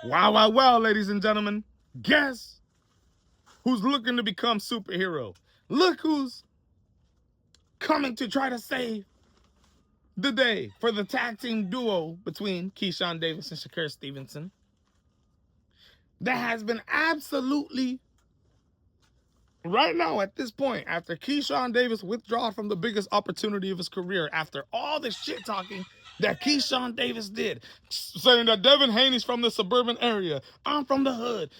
Wow, ladies and gentlemen. Guess who's looking to become superhero? Look who's coming to try to save the day for the tag team duo between Keyshawn Davis and Shakur Stevenson. That has been absolutely, right now at this point, after Keyshawn Davis withdrew from the biggest opportunity of his career, after all the shit talking that Keyshawn Davis did, saying that Devin Haney's from the suburban area, I'm from the hood,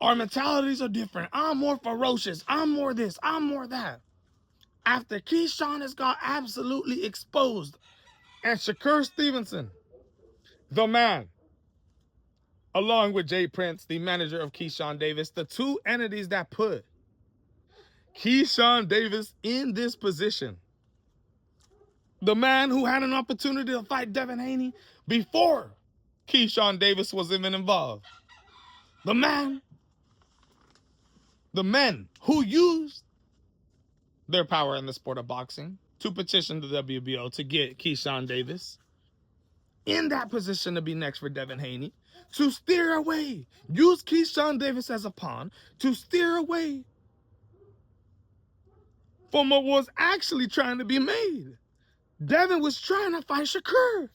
our mentalities are different, I'm more ferocious, I'm more this, I'm more that. After Keyshawn has got absolutely exposed, and Shakur Stevenson, the man, along with Jay Prince, the manager of Keyshawn Davis, the two entities that put Keyshawn Davis in this position, the man who had an opportunity to fight Devin Haney before Keyshawn Davis was even involved, the men who used their power in the sport of boxing to petition the WBO to get Keyshawn Davis in that position to be next for Devin Haney, to steer away, use Keyshawn Davis as a pawn to steer away from what was actually trying to be made. Devin was trying to fight Shakur.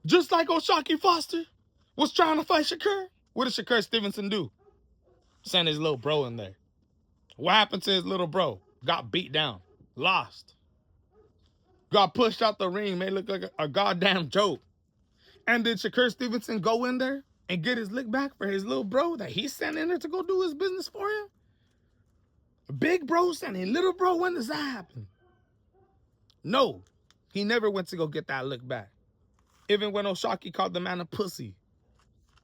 Just like O'Shaquie Foster was trying to fight Shakur. What did Shakur Stevenson do? Send his little bro in there. What happened to his little bro? Got beat down. Lost. Got pushed out the ring. Made look like a goddamn joke. And did Shakur Stevenson go in there and get his lick back for his little bro that he sent in there to go do his business for him? Big bro sending little bro, when does that happen? No, he never went to go get that lick back. Even when O'Shaquie called the man a pussy.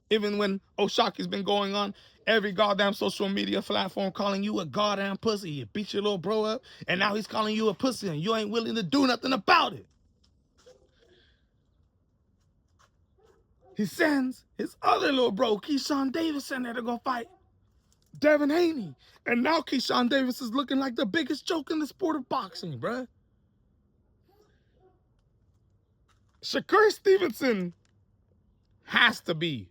Even when O'Shaquie's been going on every goddamn social media platform calling you a goddamn pussy. You beat your little bro up, and now he's calling you a pussy, and you ain't willing to do nothing about it. He sends his other little bro, Keyshawn Davis, in there to go fight Devin Haney. And now Keyshawn Davis is looking like the biggest joke in the sport of boxing, bruh. Shakur Stevenson has to be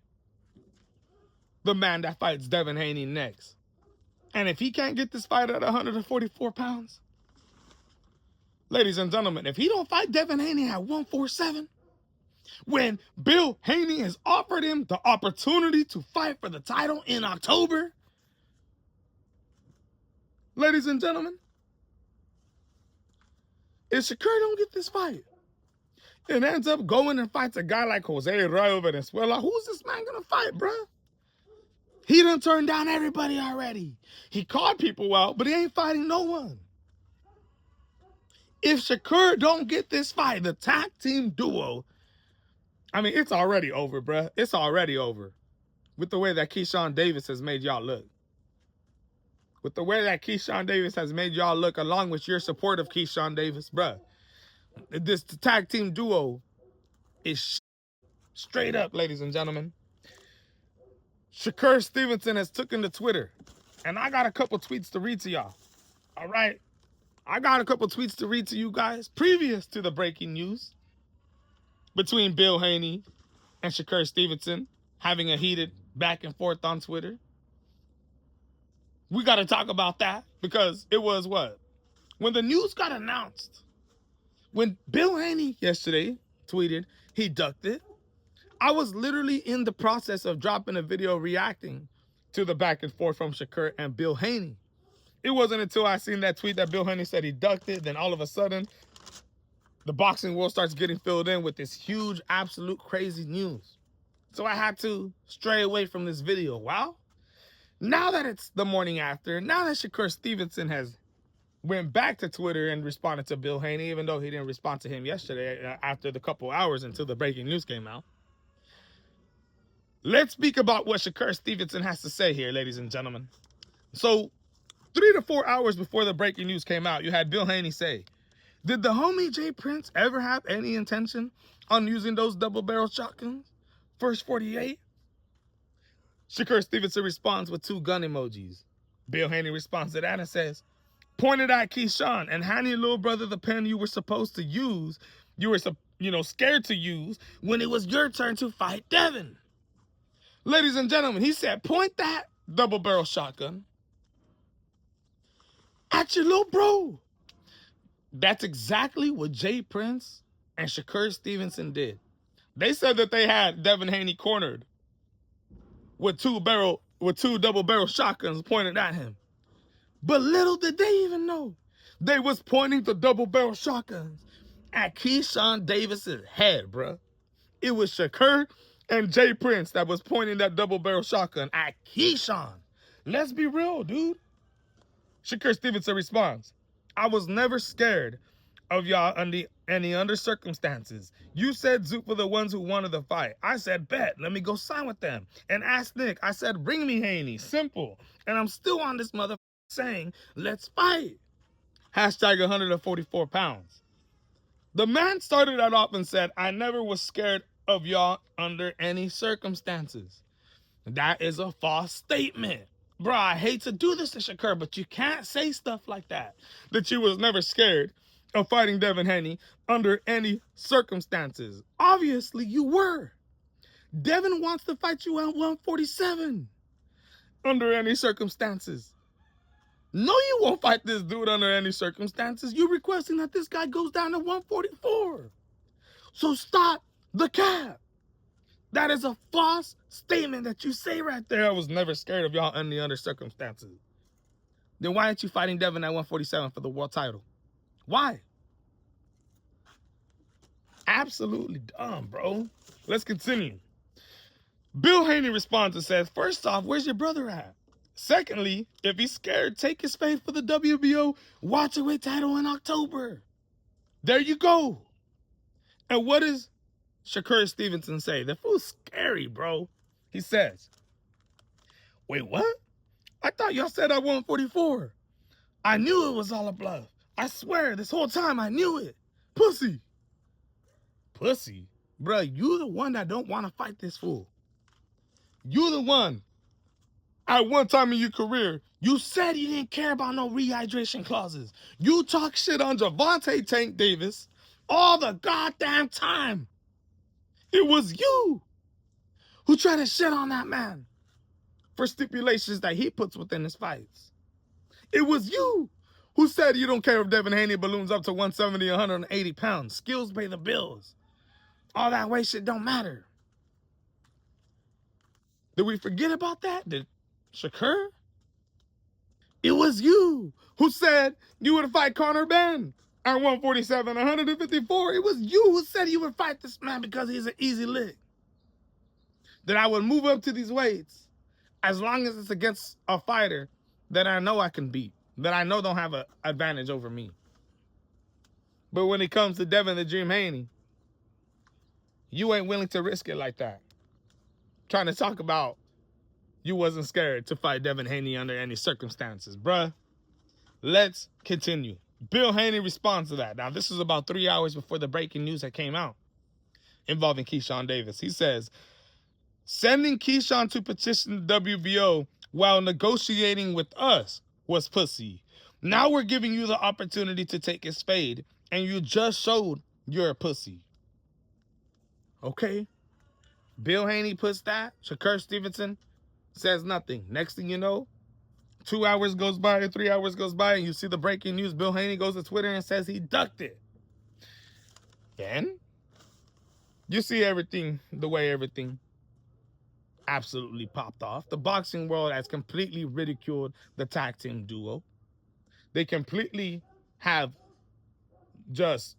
the man that fights Devin Haney next. And if he can't get this fight at 144 pounds, ladies and gentlemen, if he don't fight Devin Haney at 147, when Bill Haney has offered him the opportunity to fight for the title in October, ladies and gentlemen, if Shakur don't get this fight, it ends up going and fights a guy like Jose Rayo Venezuela, who's this man gonna fight, bruh? He done turned down everybody already. He called people out, but he ain't fighting no one. If Shakur don't get this fight, the tag team duo, I mean, it's already over, bruh. It's already over. With the way that Keyshawn Davis has made y'all look. With the way that Keyshawn Davis has made y'all look, along with your support of Keyshawn Davis, bruh. This tag team duo is straight up, ladies and gentlemen. Shakur Stevenson has taken to Twitter, and I got a couple tweets to read to y'all. All right? I got a couple tweets to read to you guys previous to the breaking news between Bill Haney and Shakur Stevenson having a heated back and forth on Twitter. We got to talk about that because it was what? When the news got announced, when Bill Haney yesterday tweeted he ducked it, I was literally in the process of dropping a video reacting to the back and forth from Shakur and Bill Haney. It wasn't until I seen that tweet that Bill Haney said he ducked it, then all of a sudden, the boxing world starts getting filled in with this huge, absolute crazy news. So I had to stray away from this video. Well, now that it's the morning after, now that Shakur Stevenson has went back to Twitter and responded to Bill Haney, even though he didn't respond to him yesterday after the couple hours until the breaking news came out. Let's speak about what Shakur Stevenson has to say here, ladies and gentlemen. So, 3 to 4 hours before the breaking news came out, you had Bill Haney say, did the homie Jay Prince ever have any intention on using those double-barrel shotguns? First 48? Shakur Stevenson responds with 2 gun emojis. Bill Haney responds to that and says, pointed at Keyshawn and hand your little brother the pen you were supposed to use, you were scared to use when it was your turn to fight Devin. Ladies and gentlemen, he said, point that double barrel shotgun at your little bro. That's exactly what Jay Prince and Shakur Stevenson did. They said that they had Devin Haney cornered with two double barrel shotguns pointed at him. But little did they even know they was pointing the double barrel shotguns at Keyshawn Davis's head, bruh. It was Shakur and Jay Prince that was pointing that double barrel shotgun at Keyshawn. Let's be real, dude. Shakur Stevenson responds, I was never scared of y'all under circumstances. You said Zook were the ones who wanted the fight. I said, bet, let me go sign with them. And asked Nick, I said, bring me Haney. Simple. And I'm still on this mother saying, let's fight. Hashtag 144 pounds. The man started that off and said, I never was scared of y'all under any circumstances. That is a false statement. Bro, I hate to do this to Shakur, but you can't say stuff like that. That you was never scared of fighting Devin Haney under any circumstances. Obviously, you were. Devin wants to fight you at 147 under any circumstances. No, you won't fight this dude under any circumstances. You're requesting that this guy goes down to 144. So stop the cap. That is a false statement that you say right there. I was never scared of y'all under other circumstances. Then why aren't you fighting Devin at 147 for the world title? Why? Absolutely dumb, bro. Let's continue. Bill Haney responds and says, first off, where's your brother at? Secondly, if he's scared, take his fade for the WBO welterweight title in October. There you go. And what does Shakur Stevenson say? The fool's scary, bro. He says, wait, what? I thought y'all said I won 44. I knew it was all a bluff. I swear, this whole time I knew it. Pussy. Pussy? Bro, you the one that don't want to fight this fool. You the one. At one time in your career, you said you didn't care about no rehydration clauses. You talk shit on Gervonta Tank Davis all the goddamn time. It was you who tried to shit on that man for stipulations that he puts within his fights. It was you who said you don't care if Devin Haney balloons up to 170, 180 pounds. Skills pay the bills. All that weight shit don't matter. Did we forget about that? Did Shakur? It was you who said you would fight Conor Ben at 147, 154. It was you who said you would fight this man because he's an easy lick. That I would move up to these weights as long as it's against a fighter that I know I can beat, that I know don't have an advantage over me. But when it comes to Devin the Dream Haney, you ain't willing to risk it like that. Trying to talk about you wasn't scared to fight Devin Haney under any circumstances. Bruh, let's continue. Bill Haney responds to that. Now, this is about 3 hours before the breaking news that came out involving Keyshawn Davis. He says, sending Keyshawn to petition the WBO while negotiating with us was pussy. Now we're giving you the opportunity to take his fade, and you just showed you're a pussy. Okay? Bill Haney puts that. Shakur Stevenson says nothing. Next thing you know, 2 hours goes by, 3 hours goes by, and you see the breaking news. Bill Haney goes to Twitter and says he ducked it. Then you see everything, the way everything absolutely popped off. The boxing world has completely ridiculed the tag team duo. They completely have just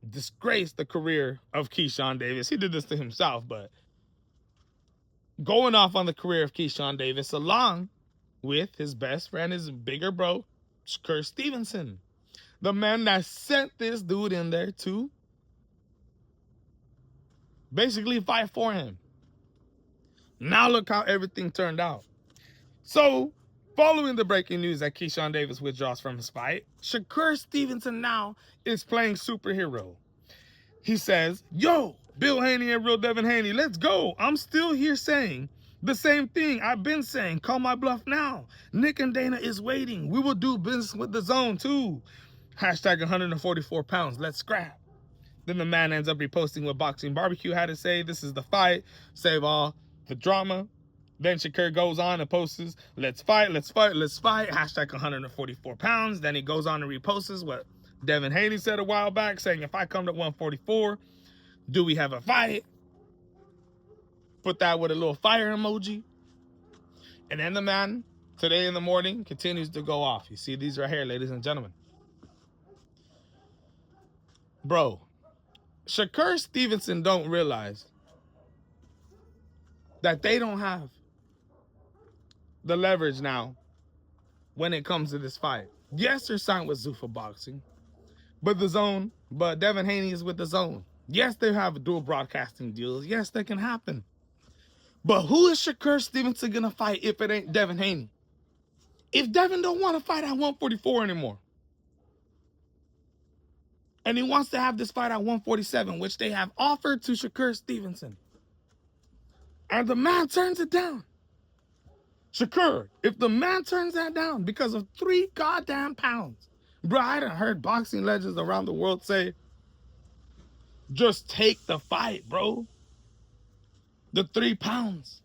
disgraced the career of Keyshawn Davis. He did this to himself, but going off on the career of Keyshawn Davis along with his best friend, his bigger bro, Shakur Stevenson. The man that sent this dude in there to basically fight for him. Now look how everything turned out. So, following the breaking news that Keyshawn Davis withdraws from his fight, Shakur Stevenson now is playing superhero. He says, yo, Bill Haney and real Devin Haney, let's go. I'm still here saying the same thing I've been saying. Call my bluff now. Nick and Dana is waiting. We will do business with the zone too. Hashtag 144 pounds. Let's scrap. Then the man ends up reposting what Boxing Barbecue had to say. This is the fight. Save all. the drama. Then Shakur goes on and posts, let's fight, let's fight, let's fight. Hashtag 144 pounds. Then he goes on and reposts what Devin Haney said a while back, saying, if I come to 144, do we have a fight? Put that with a little fire emoji. And then the man, today in the morning, continues to go off. You see these right here, ladies and gentlemen. Bro, Shakur Stevenson don't realize that they don't have the leverage now when it comes to this fight. Yes, they're signed with Zuffa Boxing, but Devin Haney is with the Zone. Yes, they have dual broadcasting deals. Yes, that can happen. But who is Shakur Stevenson gonna fight if it ain't Devin Haney? If Devin don't want to fight at 144 anymore, and he wants to have this fight at 147, which they have offered to Shakur Stevenson, and the man turns it down. Shakur, if the man turns that down because of 3 goddamn pounds, bro, I done heard boxing legends around the world say, just take the fight, bro. The 3 pounds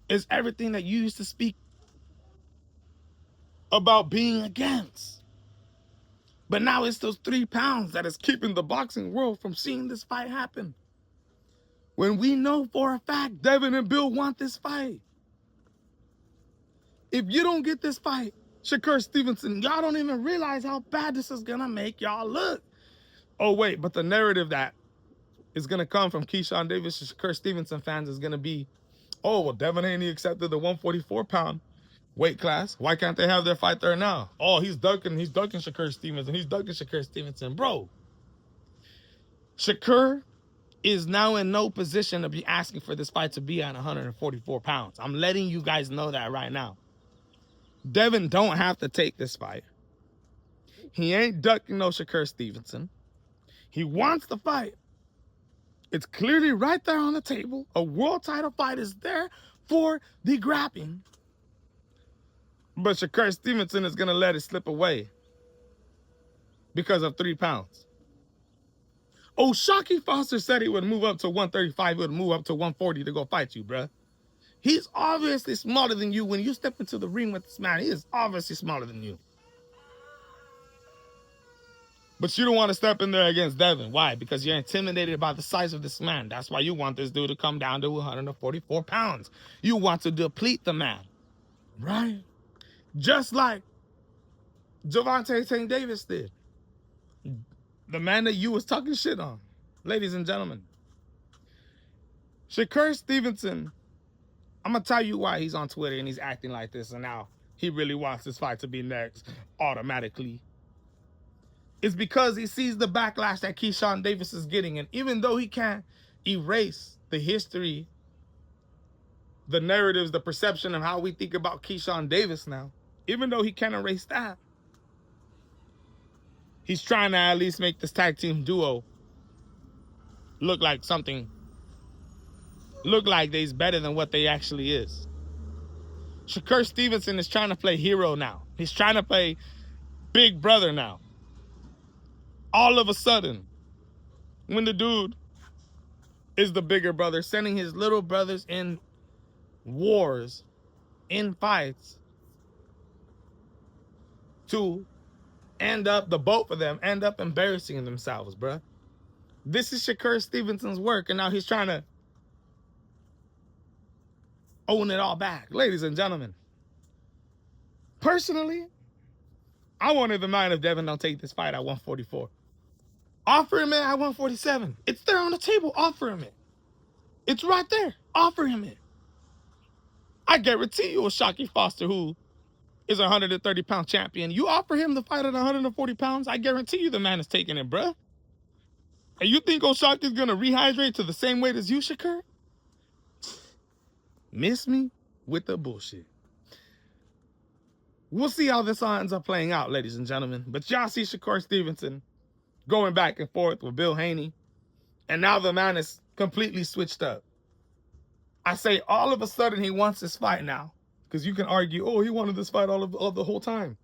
is everything that you used to speak about being against. But now it's those 3 pounds that is keeping the boxing world from seeing this fight happen. When we know for a fact Devin and Bill want this fight. If you don't get this fight, Shakur Stevenson, y'all don't even realize how bad this is going to make y'all look. Oh, wait, but the narrative that is going to come from Keyshawn Davis and Shakur Stevenson fans is going to be, oh, well, Devin Haney accepted the 144-pound weight class. Why can't they have their fight there now? Oh, he's ducking Shakur Stevenson. He's ducking Shakur Stevenson. Bro, Shakur is now in no position to be asking for this fight to be at 144 pounds. I'm letting you guys know that right now. Devin don't have to take this fight. He ain't ducking no Shakur Stevenson. He wants the fight. It's clearly right there on the table. A world title fight is there for the grabbing. But Shakur Stevenson is going to let it slip away because of 3 pounds. Oh, Shocky Foster said he would move up to 135. He would move up to 140 to go fight you, bruh. He's obviously smaller than you. When you step into the ring with this man, he is obviously smaller than you. But you don't want to step in there against Devin. Why? Because you're intimidated by the size of this man. That's why you want this dude to come down to 144 pounds. You want to deplete the man. Right? Just like Gervonta St. Davis did. The man that you was talking shit on. Ladies and gentlemen. Shakur Stevenson, I'm going to tell you why he's on Twitter and he's acting like this and now he really wants this fight to be next automatically. It's because he sees the backlash that Keyshawn Davis is getting. And even though he can't erase the history, the narratives, the perception of how we think about Keyshawn Davis now, even though he can't erase that, he's trying to at least make this tag team duo look like something, look like they's better than what they actually is. Shakur Stevenson is trying to play hero now. He's trying to play big brother now. All of a sudden, when the dude is the bigger brother, sending his little brothers in wars, in fights, to end up, the both of them end up embarrassing themselves, bruh. This is Shakur Stevenson's work, and now he's trying to own it all back. Ladies and gentlemen, personally, I won't even mind if Devin don't take this fight at 144. Offer him it at 147. It's there on the table. Offer him it. It's right there. Offer him it. I guarantee you a Shocky Foster who is a 130-pound champion. You offer him the fight at 140 pounds, I guarantee you the man is taking it, bruh. And you think O'Shocky's going to rehydrate to the same weight as you, Shakur? Miss me with the bullshit. We'll see how this ends up playing out, ladies and gentlemen. But y'all see Shakur Stevenson going back and forth with Bill Haney. And now the man is completely switched up. I say all of a sudden he wants this fight now. Because you can argue, oh, he wanted this fight all the whole time.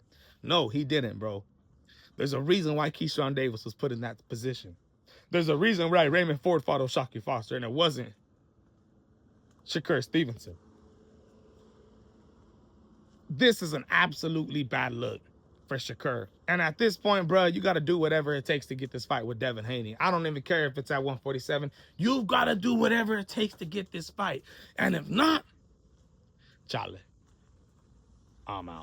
No, he didn't, bro. There's a reason why Keyshawn Davis was put in that position. There's a reason why Raymond Ford fought O'Shaquie Foster, and it wasn't Shakur Stevenson. This is an absolutely bad look for Shakur. And at this point, bro, you got to do whatever it takes to get this fight with Devin Haney. I don't even care if it's at 147. You've got to do whatever it takes to get this fight. And if not, Charlie, I'm out.